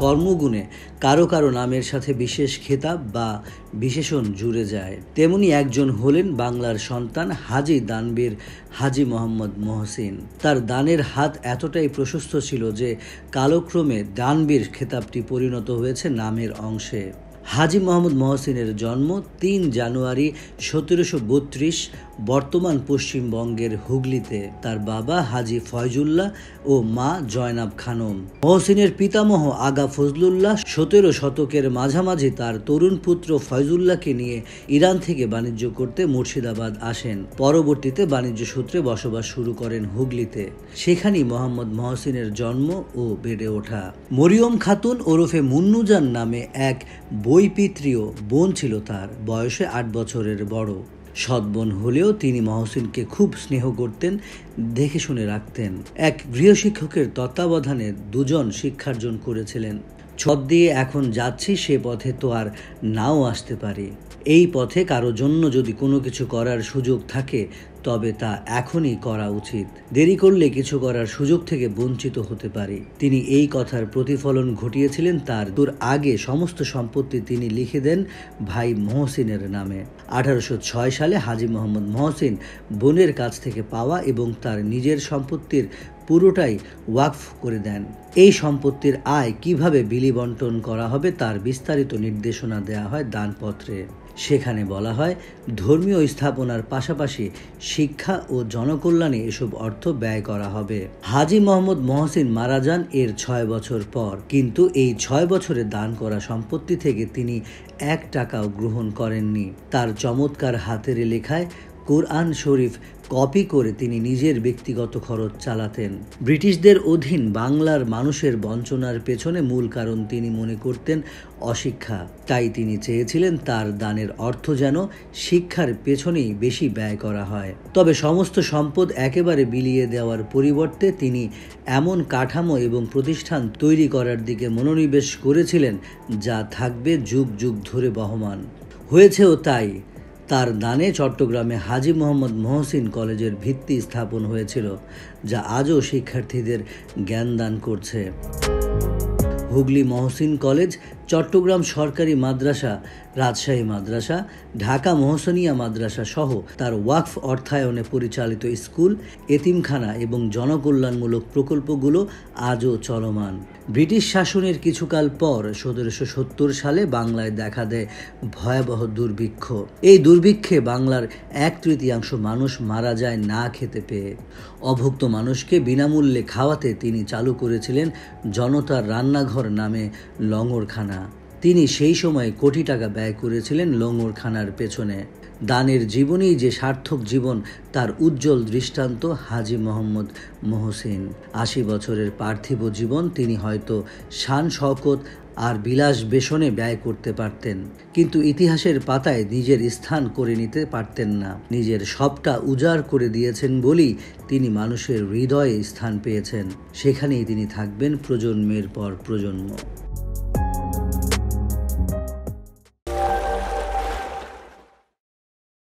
কর্মগুণে কারো কারো নামের সাথে বিশেষ খেতাব বা বিশেষণ জুড়ে যায়। তেমনি একজন হলেন বাংলার সন্তান হাজী দানবীর হাজী মোহাম্মদ মহসিন। তার দানের হাত এতটাই প্রশস্ত ছিল যে কালক্রমে দানবীর খেতাবটি পরিণত হয়েছে নামের অংশে। হাজী মোহাম্মদ মহসিনের জন্ম ৩ জানুয়ারি ১৭৩২ বর্তমান পশ্চিমবঙ্গের হুগলিতে। তার বাবা হাজী ফয়জুল্লাহ ও মা জয়নাব খানম। মহসিনের পিতামহ আগা ফজলুল্লাহ ১৭ শতকের মাঝামাঝি তার তরুণ পুত্র ফয়জুল্লাহকে নিয়ে ইরান থেকে বাণিজ্য করতে মুর্শিদাবাদ আসেন। পরবর্তীতে বাণিজ্য সূত্রে বসবাস শুরু করেন হুগলিতে। সেখানেই মোহাম্মদ মহসিনের জন্ম ও বেড়ে ওঠা। মরিয়ম খাতুন ওরফে মুন্নুজান নামে এক বৈপিত্রীয় বোন ছিল তার, বয়সে ৮ বছরের বড়। সৎ বোন হলেও তিনি মহসিনকে খুব স্নেহ করতেন, দেখে শুনে রাখতেন। এক গৃহশিক্ষকের তত্ত্বাবধানে দুজন শিক্ষার্জন করেছিলেন। ছদ দিয়ে এখন যাচ্ছি, সে পথে তো আর নাও আসতে পারি। এই পথে কারো জন্য যদি কোনো কিছু করার সুযোগ থাকে তবে তা এখনই করা উচিত। দেরি করলে কিছু করার সুযোগ থেকে বঞ্চিত হতে পারি। তিনি এই কথার প্রতিফলন ঘটিয়েছিলেন। তার আগে সমস্ত সম্পত্তি তিনি লিখে দেন ভাই মহসিনের নামে। ১৮০৬ সালে হাজী মোহাম্মদ মহসিন বোনের কাছ থেকে পাওয়া এবং তার নিজের সম্পত্তির পুরোটাই ওয়াকফ করে দেন। এই সম্পত্তির আয় কিভাবে বিলি বন্টন করা হবে তার বিস্তারিত নির্দেশনা দেওয়া হয় দানপত্রে। সেখানে বলা হয়, ধর্মীয় স্থাপনার পাশাপাশি শিক্ষা ও জনকল্যাণে এসব অর্থ ব্যয় করা হবে। হাজী মোহাম্মদ মহসিন মারা যান এর ৬ বছর পর, কিন্তু এই ৬ বছরে দান করা সম্পত্তি থেকে তিনি ১ টাকাও গ্রহণ করেননি। তার চমৎকার হাতের লেখায় কোরআন শরীফ কপি করে তিনি নিজের ব্যক্তিগত খরচ চালাতেন। ব্রিটিশদের অধীন বাংলার মানুষের বঞ্চনার পেছনে মূল কারণ তিনি মনে করতেন অশিক্ষা। তাই তিনি চেয়েছিলেন তার দানের অর্থ যেন শিক্ষার পেছনেই বেশি ব্যয় করা হয়। তবে সমস্ত সম্পদ একেবারে বিলিয়ে দেওয়ার পরিবর্তে তিনি এমন কাঠামো এবং প্রতিষ্ঠান তৈরি করার দিকে মনোনিবেশ করেছিলেন যা থাকবে যুগ যুগ ধরে বহমান। হয়েছেও তাই। তার দানে চট্টগ্রামে হাজী মোহাম্মদ মহসিন কলেজের ভিত্তি স্থাপন হয়েছিল, যা আজও শিক্ষার্থীদের জ্ঞান দান করছে। হুগলি মহসিন কলেজ, চট্টগ্রাম সরকারি মাদ্রাসা, রাজশাহী মাদ্রাসা, ঢাকা মহসিনিয়া মাদ্রাসা সহ তার ওয়াকফ অর্থায়নে পরিচালিত স্কুল, এতিমখানা এবং জনকল্যাণমূলক প্রকল্পগুলো আজও চলমান। ব্রিটিশ শাসনের কিছুকাল পর ১৭৭০ সালে বাংলায় দেখা দেয় ভয়াবহ দুর্ভিক্ষ। এই দুর্ভিক্ষে বাংলার ১/৩ মানুষ মারা যায় না খেতে পেয়ে। অভুক্ত মানুষকে বিনামূল্যে খাওয়াতে তিনি চালু করেছিলেন জনতার রান্নাঘর নামে লঙ্গরখানা। তিনি সেই সময় কোটি টাকা ব্যয় করেছিলেন লঙ্গরখানার পেছনে। দানের জীবনেই যে সার্থক জীবন তার উজ্জ্বল দৃষ্টান্ত হাজী মোহাম্মদ মহসিন। ৮০ বছরের পার্থিব জীবন তিনি হয়তো শান শওকত আর বিলাস বেশনে ব্যয় করতে পারতেন, কিন্তু ইতিহাসের পাতায় নিজের স্থান করে নিতে পারতেন না। নিজের সবটা উজাড় করে দিয়েছেন বলেই তিনি মানুষের হৃদয়ে স্থান পেয়েছেন। সেখানেই তিনি থাকবেন প্রজন্মের পর প্রজন্ম।